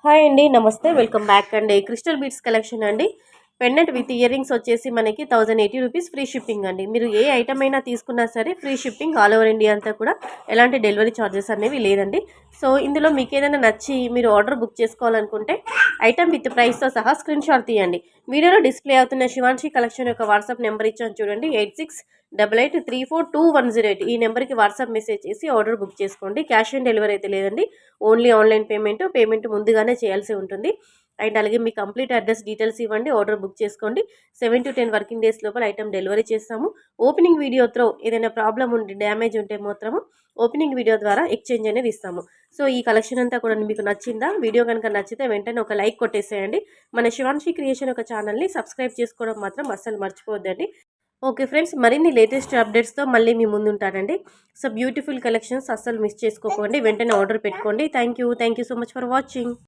Hi అండి. నమస్తే. Welcome back అండి. క్రిస్టల్ బీడ్స్ కలెక్షన్ అండి. పెండెంట్ విత్ ఇయర్ రింగ్స్ వచ్చేసి మనకి 1080 రూపీస్ ఫ్రీ షిప్పింగ్ అండి. మీరు ఏ ఐటమ్ అయినా తీసుకున్నా సరే free shipping all over India అంతా కూడా. ఎలాంటి డెలివరీ ఛార్జెస్ అనేవి లేదండి. సో ఇందులో మీకు ఏదైనా నచ్చి మీరు ఆర్డర్ బుక్ చేసుకోవాలనుకుంటే ఐటమ్ విత్ ప్రైస్తో సహా స్క్రీన్ షాట్ తీయండి. వీడియోలో డిస్ప్లే అవుతున్న శివాన్షి కలెక్షన్ యొక్క వాట్సాప్ నెంబర్ ఇచ్చాను చూడండి. 8688342108 ఈ నెంబర్కి వాట్సాప్ మెసేజ్ చేసి ఆర్డర్ బుక్ చేసుకోండి. క్యాష్ ఆన్ డెలివరీ అయితే లేదండి. ఓన్లీ ఆన్లైన్ పేమెంట్ ముందుగానే చేయాల్సి ఉంటుంది. అండ్ అలాగే మీ కంప్లీట్ అడ్రస్ డీటెయిల్స్ ఇవ్వండి. ఆర్డర్ బుక్ చేసుకోండి. 7 to 10 వర్కింగ్ డేస్ లోపల ఐటమ్ డెలివరీ చేస్తాము. ఓపెనింగ్ వీడియో త్రో ఏదైనా ప్రాబ్లమ్ ఉండి డ్యామేజ్ ఉంటే మాత్రము ఓపెనింగ్ వీడియో ద్వారా ఎక్స్చేంజ్ అనేది ఇస్తాము. సో ఈ కలెక్షన్ అంతా కూడా మీకు నచ్చిందా? వీడియో కనుక నచ్చితే వెంటనే ఒక లైక్ కొట్టేసేయండి. మన శివాన్షి క్రియేషన్ ఒక ఛానల్ని సబ్స్క్రైబ్ చేసుకోవడం మాత్రం అస్సలు మర్చిపోవద్దండి. ఓకే ఫ్రెండ్స్, మరిన్ని లేటెస్ట్ అప్డేట్స్తో మళ్ళీ మీ ముందు ఉంటానండి. సో బ్యూటిఫుల్ కలెక్షన్స్ అస్సలు మిస్ చేసుకోకండి. వెంటనే ఆర్డర్ పెట్టుకోండి. Thank you so much for watching.